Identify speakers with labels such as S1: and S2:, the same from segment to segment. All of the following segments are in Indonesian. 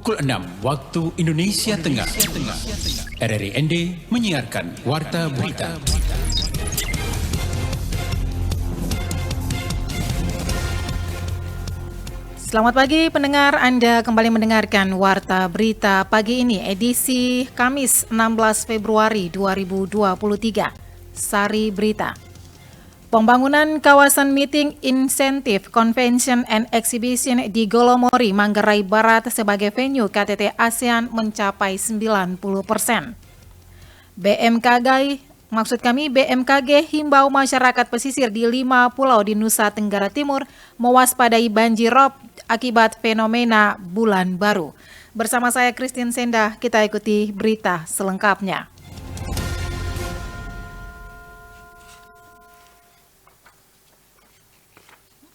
S1: Pukul 6 waktu Indonesia Tengah. RRI ND menyiarkan Warta Berita.
S2: Selamat pagi pendengar, Anda kembali mendengarkan Warta Berita pagi ini, edisi Kamis 16 Februari 2023. Sari Berita. Pembangunan kawasan meeting insentif Convention and Exhibition di Golomori, Manggarai Barat sebagai venue KTT ASEAN mencapai 90%. BMKG himbau masyarakat pesisir di 5 pulau di Nusa Tenggara Timur mewaspadai banjir rob akibat fenomena bulan baru. Bersama saya Christine Senda, kita ikuti berita selengkapnya.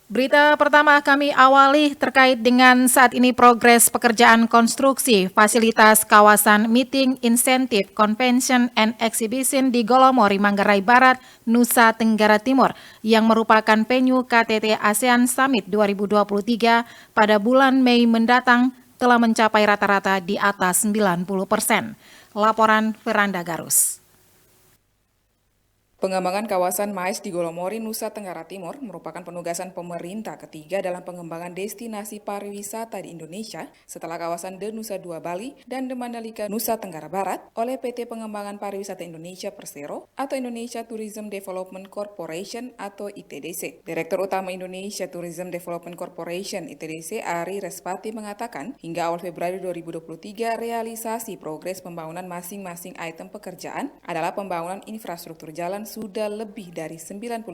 S2: Berita pertama kami awali terkait dengan saat ini progres pekerjaan konstruksi fasilitas kawasan meeting insentif Convention and Exhibition di Golomori, Manggarai Barat, Nusa Tenggara Timur yang merupakan venue KTT ASEAN Summit 2023 pada bulan Mei mendatang telah mencapai rata-rata di atas 90%. Laporan Veranda Garus.
S3: Pengembangan kawasan MAIS di Golomori, Nusa Tenggara Timur merupakan penugasan pemerintah ketiga dalam pengembangan destinasi pariwisata di Indonesia setelah kawasan The Nusa Dua Bali dan The Mandalika Nusa Tenggara Barat oleh PT Pengembangan Pariwisata Indonesia Persero atau Indonesia Tourism Development Corporation atau ITDC. Direktur Utama Indonesia Tourism Development Corporation ITDC Ari Respati mengatakan hingga awal Februari 2023 realisasi progres pembangunan masing-masing item pekerjaan adalah pembangunan infrastruktur jalan sudah lebih dari 95%,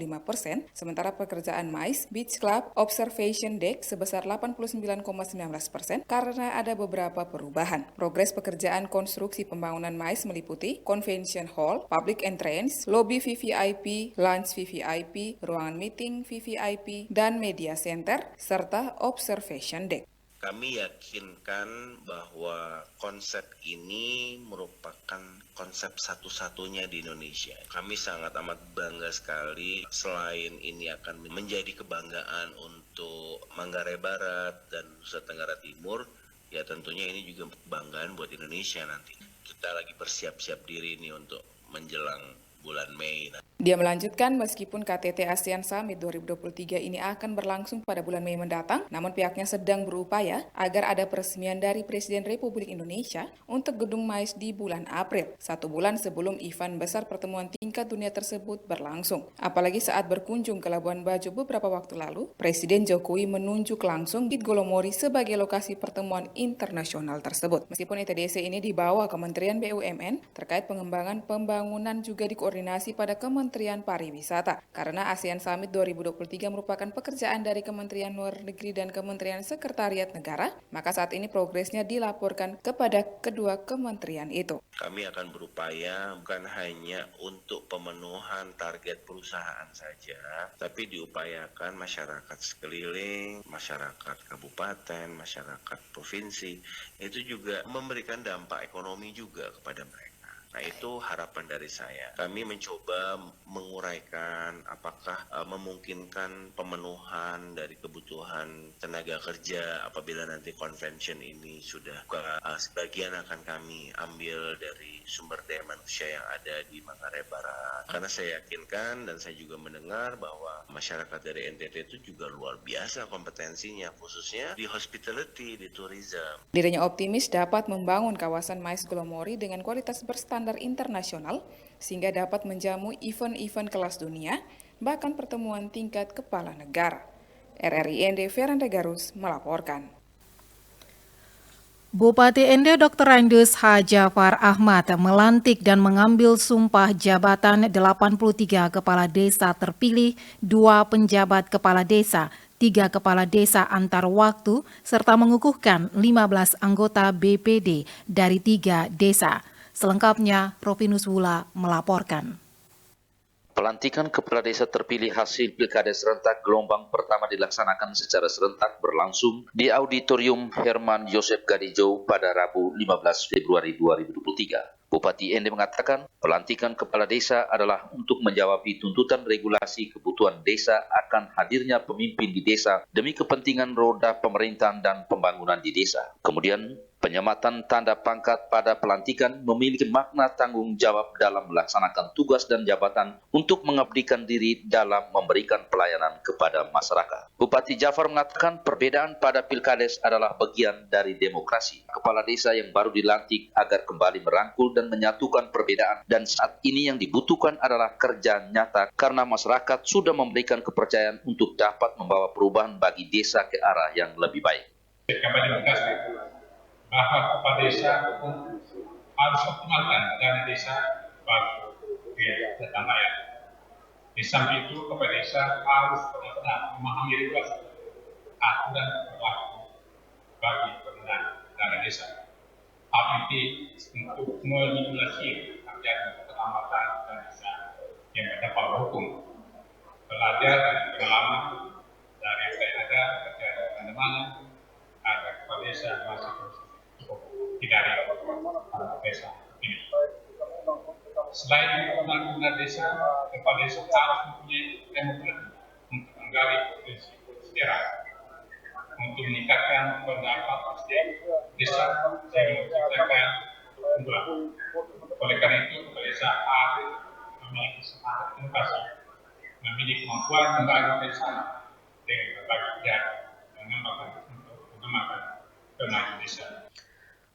S3: sementara pekerjaan MAIS, Beach Club, Observation Deck sebesar 89,19% karena ada beberapa perubahan. Progres pekerjaan konstruksi pembangunan MAIS meliputi Convention Hall, Public Entrance, Lobby VVIP, Lounge VVIP, Ruangan Meeting VVIP, dan Media Center, serta Observation Deck.
S4: Kami yakinkan bahwa konsep ini merupakan konsep satu-satunya di Indonesia. Kami sangat amat bangga sekali. Selain ini akan menjadi kebanggaan untuk Manggarai Barat dan Nusa Tenggara Timur, ya tentunya ini juga kebanggaan buat Indonesia nanti. Kita lagi bersiap-siap diri nih untuk menjelang bulan Mei.
S3: Dia melanjutkan, meskipun KTT ASEAN Summit 2023 ini akan berlangsung pada bulan Mei mendatang, namun pihaknya sedang berupaya agar ada peresmian dari Presiden Republik Indonesia untuk gedung MAIS di bulan April, 1 bulan sebelum event besar pertemuan tingkat dunia tersebut berlangsung. Apalagi saat berkunjung ke Labuan Bajo beberapa waktu lalu, Presiden Jokowi menunjuk langsung di Golomori sebagai lokasi pertemuan internasional tersebut. Meskipun ITDC ini dibawa Kementerian BUMN, terkait pengembangan pembangunan juga dikoordinasi pada Kementerian Pariwisata. Karena ASEAN Summit 2023 merupakan pekerjaan dari Kementerian Luar Negeri dan Kementerian Sekretariat Negara, maka saat ini progresnya dilaporkan kepada kedua kementerian itu.
S4: Kami akan berupaya bukan hanya untuk pemenuhan target perusahaan saja, tapi diupayakan masyarakat sekeliling, masyarakat kabupaten, masyarakat provinsi, itu juga memberikan dampak ekonomi juga kepada mereka. Nah, itu harapan dari saya. Kami mencoba menguraikan apakah memungkinkan pemenuhan dari kebutuhan tenaga kerja apabila nanti convention ini sudah sebagian akan kami ambil dari sumber daya manusia yang ada di Manggarai Barat. Karena saya yakinkan dan saya juga mendengar bahwa masyarakat dari NTT itu juga luar biasa kompetensinya, khususnya di hospitality, di tourism.
S3: Dirinya optimis dapat membangun kawasan MAIS Golomori dengan kualitas berstandar internasional sehingga dapat menjamu event-event kelas dunia, bahkan pertemuan tingkat kepala negara. RRI ND Veranda Garus melaporkan.
S2: Bupati ND Dr. Andus H. Jafar Ahmad melantik dan mengambil sumpah jabatan 83 kepala desa terpilih, 2 penjabat kepala desa, 3 kepala desa antar waktu, serta mengukuhkan 15 anggota BPD dari 3 desa. Selengkapnya, Rovinus Wula melaporkan.
S5: Pelantikan kepala desa terpilih hasil Pilkada serentak gelombang pertama dilaksanakan secara serentak berlangsung di Auditorium Herman Joseph Gadijo pada Rabu 15 Februari 2023. Bupati ND mengatakan pelantikan kepala desa adalah untuk menjawab tuntutan regulasi kebutuhan desa akan hadirnya pemimpin di desa demi kepentingan roda pemerintahan dan pembangunan di desa. Kemudian Penyematan tanda pangkat pada pelantikan memiliki makna tanggung jawab dalam melaksanakan tugas dan jabatan untuk mengabdikan diri dalam memberikan pelayanan kepada masyarakat. Bupati Jafar mengatakan perbedaan pada Pilkades adalah bagian dari demokrasi. Kepala desa yang baru dilantik agar kembali merangkul dan menyatukan perbedaan, dan saat ini yang dibutuhkan adalah kerja nyata karena masyarakat sudah memberikan kepercayaan untuk dapat membawa perubahan bagi desa ke arah yang lebih baik.
S6: Bahwa kepala desa harus optimalkan dana desa bagi datang rakyat. Di samping itu, kepala desa harus benar-benar memahami regulasi aturan berlaku bagi penggunaan dana desa. Hal ini untuk meminimalisir terjadi keterlambatan dana desa yang berdampak hukum. Belajar dan pengalaman dari apa yang ada terjadi di mana-mana agar kepala desa masih terus tidak ada desa ini. Selain pembangunan desa, kepala desa harus mempunyai demokrasi untuk menggali potensi daerah, untuk meningkatkan pendapat desa dan menciptakan keunggulan. Oleh karena itu, kepala desa harus memiliki semangat inovasi, memiliki kemampuan membangun desa dengan berbagai pihak dan mengembangkan kemajuan desa.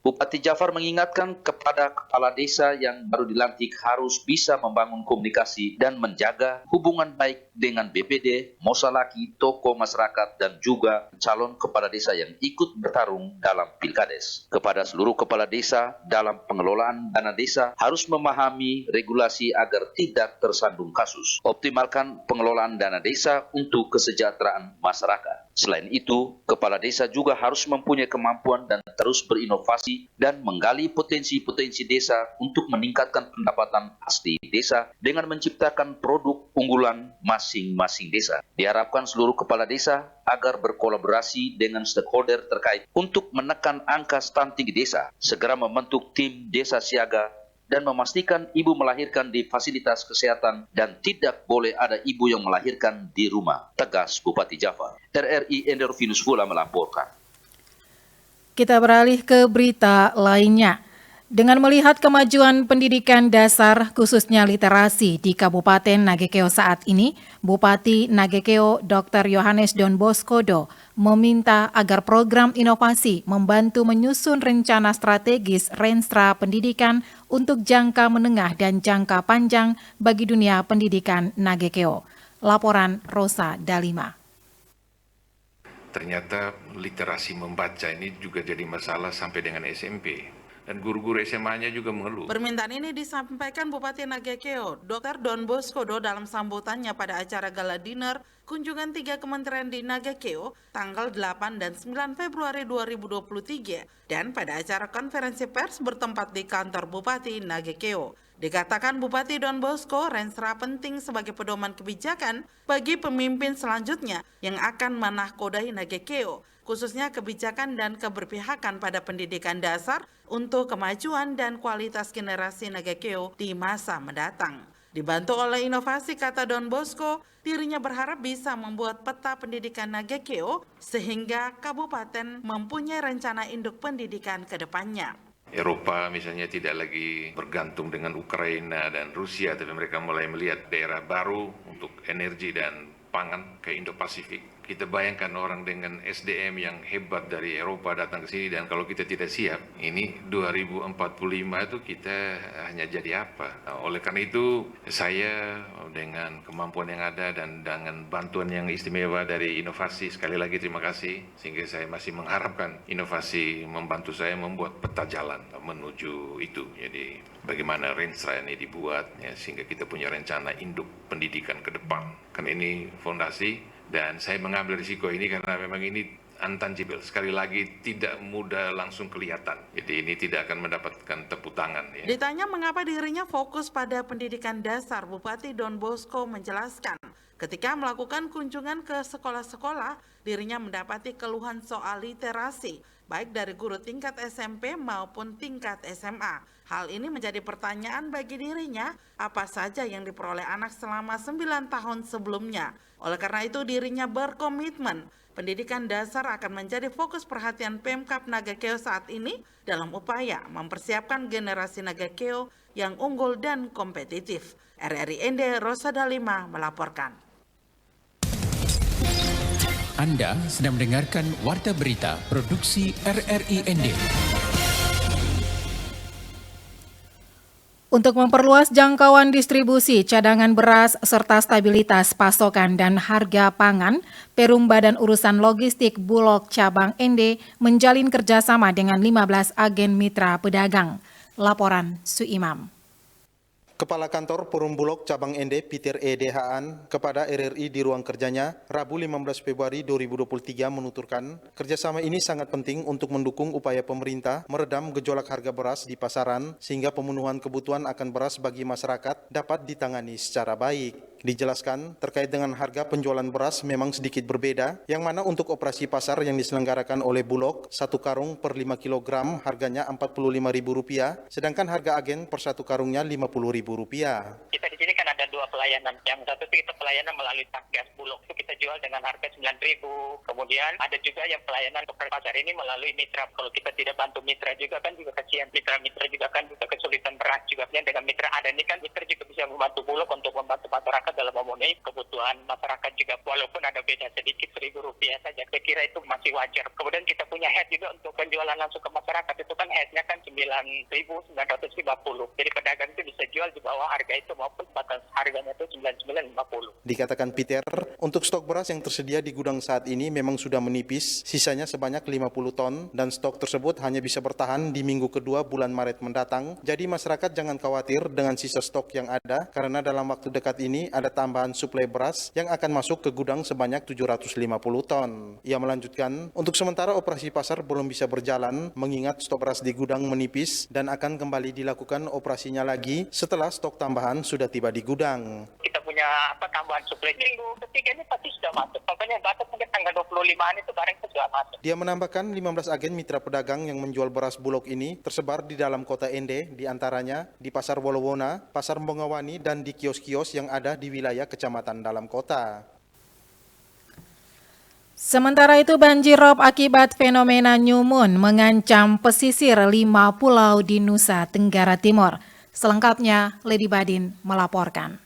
S5: Bupati Jafar mengingatkan kepada kepala desa yang baru dilantik harus bisa membangun komunikasi dan menjaga hubungan baik dengan BPD, Mosalaki, tokoh masyarakat, dan juga calon kepala desa yang ikut bertarung dalam Pilkades. Kepada seluruh kepala desa dalam pengelolaan dana desa harus memahami regulasi agar tidak tersandung kasus. Optimalkan pengelolaan dana desa untuk kesejahteraan masyarakat. Selain itu, kepala desa juga harus mempunyai kemampuan dan terus berinovasi dan menggali potensi-potensi desa untuk meningkatkan pendapatan asli desa dengan menciptakan produk unggulan masing-masing desa. Diharapkan seluruh kepala desa agar berkolaborasi dengan stakeholder terkait untuk menekan angka stunting di desa, segera membentuk tim desa siaga, dan memastikan ibu melahirkan di fasilitas kesehatan dan tidak boleh ada ibu yang melahirkan di rumah, tegas Bupati Jafar. RRI Endorfinus Vula melaporkan.
S2: Kita beralih ke berita lainnya. Dengan melihat kemajuan pendidikan dasar khususnya literasi di Kabupaten Nagekeo saat ini, Bupati Nagekeo Dr. Yohanes Don Bosco meminta agar program inovasi membantu menyusun rencana strategis Renstra Pendidikan untuk jangka menengah dan jangka panjang bagi dunia pendidikan Nagekeo. Laporan Rosa Dalima.
S7: Ternyata literasi membaca ini juga jadi masalah sampai dengan SMP. Dan guru-guru SMA-nya juga mengeluh.
S8: Permintaan ini disampaikan Bupati Nagekeo, Dr. Don Bosco dalam sambutannya pada acara gala dinner kunjungan 3 kementerian di Nagekeo tanggal 8 dan 9 Februari 2023 dan pada acara konferensi pers bertempat di kantor Bupati Nagekeo. Dikatakan Bupati Don Bosco, Renstra penting sebagai pedoman kebijakan bagi pemimpin selanjutnya yang akan menahkodai Nagekeo, khususnya kebijakan dan keberpihakan pada pendidikan dasar untuk kemajuan dan kualitas generasi Nagekeo di masa mendatang. Dibantu oleh inovasi, kata Don Bosco, dirinya berharap bisa membuat peta pendidikan Nagekeo sehingga kabupaten mempunyai rencana induk pendidikan ke depannya.
S7: Eropa misalnya tidak lagi bergantung dengan Ukraina dan Rusia, tapi mereka mulai melihat daerah baru untuk energi dan pangan ke Indo-Pasifik. Kita bayangkan orang dengan SDM yang hebat dari Eropa datang ke sini, dan kalau kita tidak siap, ini 2045 itu kita hanya jadi apa? Nah, oleh karena itu, saya dengan kemampuan yang ada dan dengan bantuan yang istimewa dari inovasi, sekali lagi terima kasih, sehingga saya masih mengharapkan inovasi membantu saya membuat peta jalan menuju itu. Jadi bagaimana Renstra ini dibuat, ya, sehingga kita punya rencana induk pendidikan ke depan. Kan ini fondasi. Dan saya mengambil risiko ini karena memang ini untangible. Sekali lagi tidak mudah langsung kelihatan. Jadi ini tidak akan mendapatkan tepuk tangan. Ya.
S8: Ditanya mengapa dirinya fokus pada pendidikan dasar, Bupati Don Bosco menjelaskan ketika melakukan kunjungan ke sekolah-sekolah, dirinya mendapati keluhan soal literasi baik dari guru tingkat SMP maupun tingkat SMA. Hal ini menjadi pertanyaan bagi dirinya, apa saja yang diperoleh anak selama 9 tahun sebelumnya. Oleh karena itu dirinya berkomitmen pendidikan dasar akan menjadi fokus perhatian Pemkab Nagakeo saat ini dalam upaya mempersiapkan generasi Nagakeo yang unggul dan kompetitif. RRI ND Rosada 5 melaporkan.
S1: Anda sedang mendengarkan Warta Berita Produksi RRI ND.
S2: Untuk memperluas jangkauan distribusi cadangan beras serta stabilitas pasokan dan harga pangan, Perum Badan Urusan Logistik Bulog Cabang ND menjalin kerjasama dengan 15 agen mitra pedagang. Laporan Suimam.
S9: Kepala Kantor Perum Bulog Cabang ND Peter E. Dehaan kepada RRI di ruang kerjanya Rabu 15 Februari 2023 menuturkan kerjasama ini sangat penting untuk mendukung upaya pemerintah meredam gejolak harga beras di pasaran sehingga pemenuhan kebutuhan akan beras bagi masyarakat dapat ditangani secara baik. Dijelaskan, terkait dengan harga penjualan beras memang sedikit berbeda, yang mana untuk operasi pasar yang diselenggarakan oleh Bulog, 1 karung per 5 kg harganya Rp45.000, sedangkan harga agen per 1 karungnya Rp50.000.
S10: Kita di sini kan ada 2 pelayanan. Yang satu itu kita pelayanan melalui Satgas Bulog, itu kita jual dengan harga Rp9.000. Kemudian ada juga yang pelayanan ke pasar ini melalui mitra. Kalau kita tidak bantu mitra juga kan juga kasihan. Mitra-mitra juga kan juga kesulitan beras juga. Dengan mitra ada ini kan mitra juga bisa membantu Bulog untuk membantu masyarakat dalam memenuhi kebutuhan masyarakat juga, walaupun ada beda sedikit Rp1.000 saja. Saya kira itu masih wajar. Kemudian kita punya head juga untuk penjualan langsung ke masyarakat, itu kan headnya kan Rp9.950. Jadi pedagang itu bisa jual di bawah harga itu maupun batas harganya itu Rp9.950.
S9: Dikatakan Peter, untuk stok beras yang tersedia di gudang saat ini memang sudah menipis, sisanya sebanyak 50 ton dan stok tersebut hanya bisa bertahan di minggu kedua bulan Maret mendatang. Jadi masyarakat jangan khawatir dengan sisa stok yang ada karena dalam waktu dekat ini ada tambahan suplai beras yang akan masuk ke gudang sebanyak 750 ton. Ia melanjutkan, untuk sementara operasi pasar belum bisa berjalan mengingat stok beras di gudang menipis dan akan kembali dilakukan operasinya lagi setelah stok tambahan sudah tiba di gudang.
S10: Kita punya tambahan suplai minggu ketiga ini pasti sudah masuk. Makanya batas mungkin tanggal 25-an itu barang itu sudah masuk.
S9: Dia menambahkan 15 agen mitra pedagang yang menjual beras Bulog ini tersebar di dalam kota ND, di antaranya di Pasar Wolowona, Pasar Bongawani, dan di kios-kios yang ada di wilayah kecamatan dalam kota.
S2: Sementara itu banjir rob akibat fenomena New Moon mengancam pesisir 5 pulau di Nusa Tenggara Timur. Selengkapnya Lady Badin melaporkan.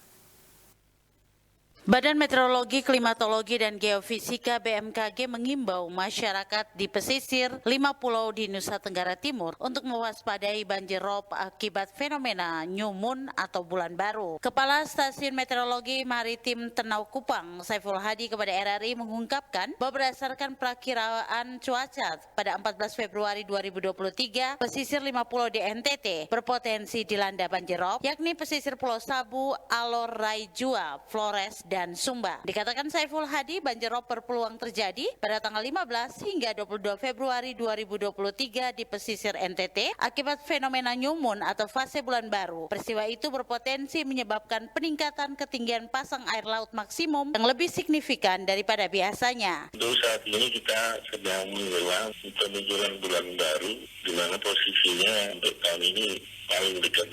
S11: Badan Meteorologi, Klimatologi, dan Geofisika BMKG mengimbau masyarakat di pesisir 5 pulau di Nusa Tenggara Timur untuk mewaspadai banjir rob akibat fenomena New Moon atau bulan baru. Kepala Stasiun Meteorologi Maritim Tenau Kupang, Saiful Hadi kepada RRI mengungkapkan bahwa berdasarkan perakiraan cuaca pada 14 Februari 2023, pesisir 5 pulau di NTT berpotensi dilanda banjir rob, yakni pesisir Pulau Sabu, Alor, Raijua, Flores, dan Sumba. Dikatakan Saiful Hadi, banjir rob berpeluang terjadi pada tanggal 15 hingga 22 Februari 2023 di pesisir NTT akibat fenomena New Moon atau fase bulan baru. Peristiwa itu berpotensi menyebabkan peningkatan ketinggian pasang air laut maksimum yang lebih signifikan daripada biasanya.
S4: Untuk saat ini kita sedang menjelang menjelang bulan baru, di mana posisinya untuk tahun ini paling dekat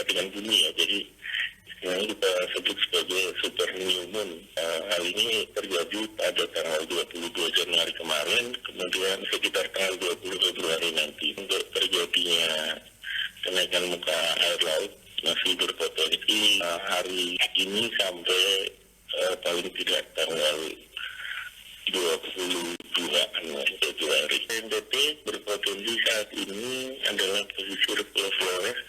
S4: dengan bumi ya. Jadi yang kita sebut sebagai super new moon. Hal ini terjadi pada tanggal 22 Januari kemarin, kemudian sekitar tanggal 20 Februari nanti. Untuk terjadinya kenaikan muka air laut masih berpotensi hari ini sampai paling tidak tanggal 22 Februari. NTT berpotensi saat ini adalah pesisir Pulau Flores,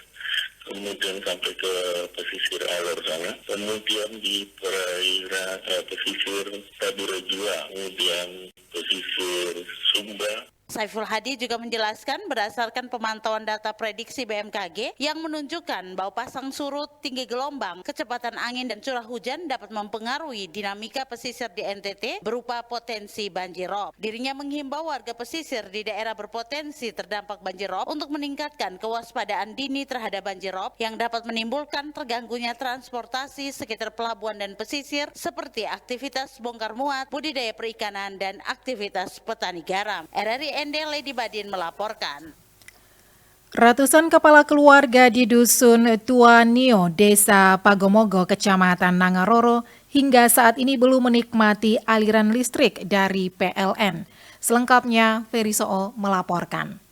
S4: kemudian sampai ke pesisir Alor sana, kemudian di perairan pesisir Tabura Jua, kemudian pesisir Sumba.
S11: Saiful Hadi juga menjelaskan berdasarkan pemantauan data prediksi BMKG yang menunjukkan bahwa pasang surut, tinggi gelombang, kecepatan angin dan curah hujan dapat mempengaruhi dinamika pesisir di NTT berupa potensi banjirop. Dirinya menghimbau warga pesisir di daerah berpotensi terdampak banjirop untuk meningkatkan kewaspadaan dini terhadap banjirop yang dapat menimbulkan terganggunya transportasi sekitar pelabuhan dan pesisir seperti aktivitas bongkar muat, budidaya perikanan, dan aktivitas petani garam. RRI ND Lady Badin melaporkan.
S2: Ratusan kepala keluarga di Dusun Tuanio, Desa Pagomogo, Kecamatan Nangaroro, hingga saat ini belum menikmati aliran listrik dari PLN. Selengkapnya, Ferry Soo melaporkan.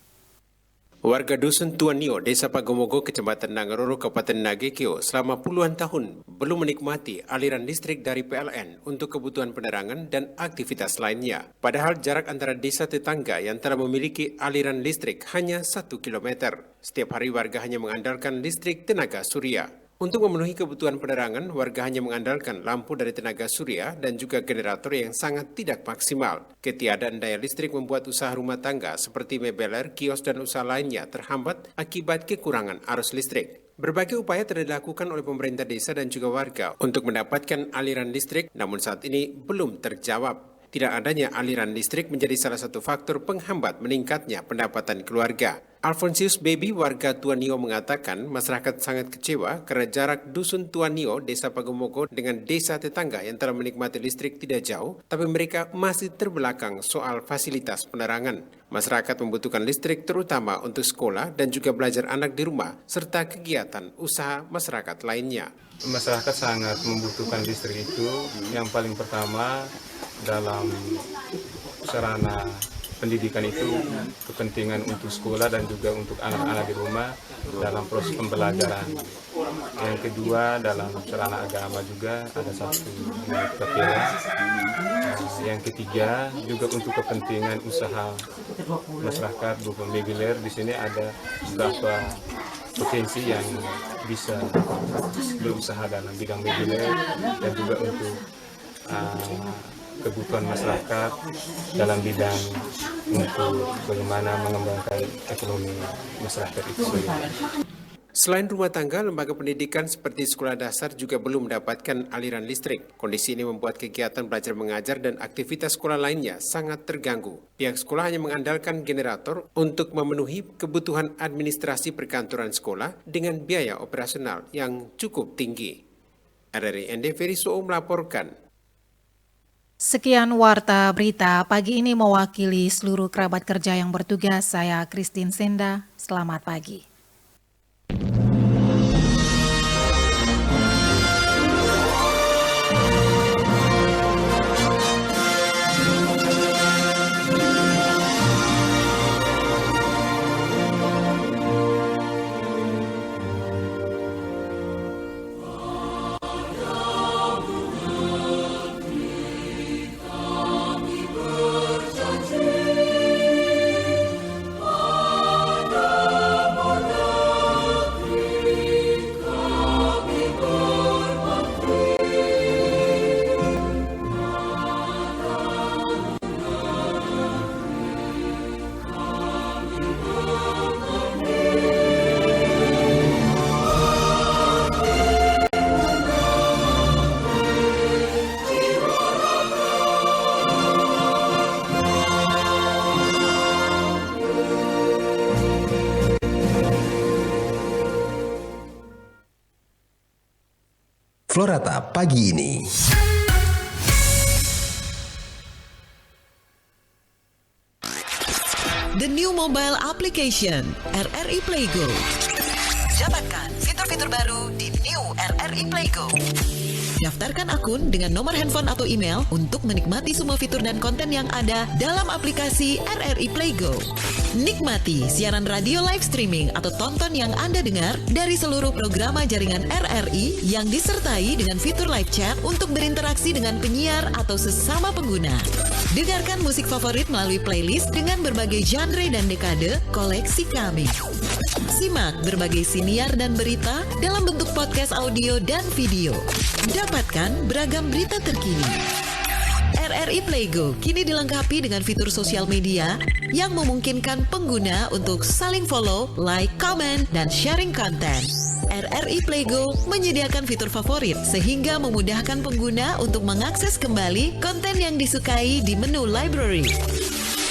S12: Warga Dusun Tuanio, Desa Pagomogo, Kecamatan Nangaroro, Kabupaten Nagekeo selama puluhan tahun belum menikmati aliran listrik dari PLN untuk kebutuhan penerangan dan aktivitas lainnya. Padahal jarak antara desa tetangga yang telah memiliki aliran listrik hanya 1 kilometer. Setiap hari warga hanya mengandalkan listrik tenaga surya. Untuk memenuhi kebutuhan penerangan, warga hanya mengandalkan lampu dari tenaga surya dan juga generator yang sangat tidak maksimal. Ketiadaan daya listrik membuat usaha rumah tangga seperti mebeler, kios, dan usaha lainnya terhambat akibat kekurangan arus listrik. Berbagai upaya telah dilakukan oleh pemerintah desa dan juga warga untuk mendapatkan aliran listrik, namun saat ini belum terjawab. Tidak adanya aliran listrik menjadi salah satu faktor penghambat meningkatnya pendapatan keluarga. Alfonsius Baby, warga Tuanio, mengatakan masyarakat sangat kecewa karena jarak Dusun Tuanio, Desa Pagomogo dengan desa tetangga yang telah menikmati listrik tidak jauh, tapi mereka masih terbelakang soal fasilitas penerangan. Masyarakat membutuhkan listrik terutama untuk sekolah dan juga belajar anak di rumah, serta kegiatan usaha masyarakat lainnya.
S13: Masyarakat sangat membutuhkan listrik itu, yang paling pertama dalam sarana pendidikan itu kepentingan untuk sekolah dan juga untuk anak-anak di rumah dalam proses pembelajaran. Yang kedua dalam sarana agama juga ada satu kapela. Yang ketiga juga untuk kepentingan usaha masyarakat berupa mebeler. Di sini ada beberapa potensi yang bisa berusaha dalam bidang mebeler dan juga untuk kebutuhan masyarakat dalam bidang untuk bagaimana mengembangkan ekonomi masyarakat itu sendiri.
S12: Selain rumah tangga, lembaga pendidikan seperti sekolah dasar juga belum mendapatkan aliran listrik. Kondisi ini membuat kegiatan belajar mengajar dan aktivitas sekolah lainnya sangat terganggu. Pihak sekolah hanya mengandalkan generator untuk memenuhi kebutuhan administrasi perkantoran sekolah dengan biaya operasional yang cukup tinggi. RRI ND Ferry Soo melaporkan.
S2: Sekian warta berita pagi ini mewakili seluruh kerabat kerja yang bertugas. Saya Christine Senda, selamat pagi.
S14: Florata pagi ini.
S15: The new mobile application RRI Playgo. Dapatkan fitur-fitur baru di new RRI Playgo. Daftarkan akun dengan nomor handphone atau email untuk menikmati semua fitur dan konten yang ada dalam aplikasi RRI Playgo. Nikmati siaran radio live streaming atau tonton yang Anda dengar dari seluruh program jaringan RRI yang disertai dengan fitur live chat untuk berinteraksi dengan penyiar atau sesama pengguna. Dengarkan musik favorit melalui playlist dengan berbagai genre dan dekade koleksi kami. Simak berbagai siniar dan berita dalam bentuk podcast audio dan video. Dapatkan beragam berita terkini. RRI Playgo kini dilengkapi dengan fitur sosial media yang memungkinkan pengguna untuk saling follow, like, comment, dan sharing konten. RRI Playgo menyediakan fitur favorit sehingga memudahkan pengguna untuk mengakses kembali konten yang disukai di menu library.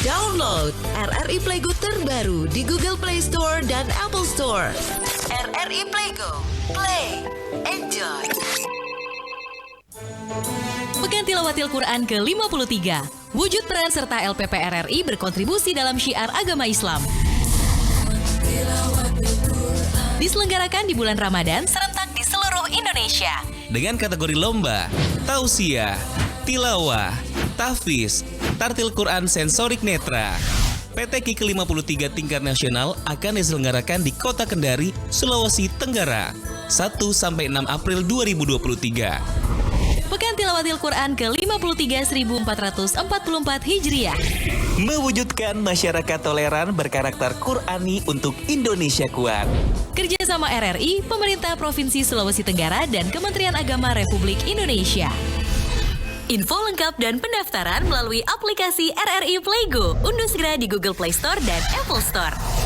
S15: Download RRI Playgo terbaru di Google Play Store dan Apple Store. RRI Playgo, play, enjoy.
S16: Pekan Tilawatil Quran ke-53. Wujud peran serta LPP RRI berkontribusi dalam syiar agama Islam. Diselenggarakan di bulan Ramadan serentak di seluruh Indonesia.
S17: Dengan kategori lomba, tausiah, tilawah, tahfiz, tartil Quran sensorik netra. PTQ ke-53 tingkat nasional akan diselenggarakan di Kota Kendari, Sulawesi Tenggara, 1-6 April 2023.
S16: Pekan Tilawatil Quran ke-53 1444 Hijriah.
S17: Mewujudkan masyarakat toleran berkarakter Qurani untuk Indonesia kuat.
S16: Kerjasama RRI, Pemerintah Provinsi Sulawesi Tenggara, dan Kementerian Agama Republik Indonesia. Info lengkap dan pendaftaran melalui aplikasi RRI Playgo. Unduh segera di Google Play Store dan Apple Store.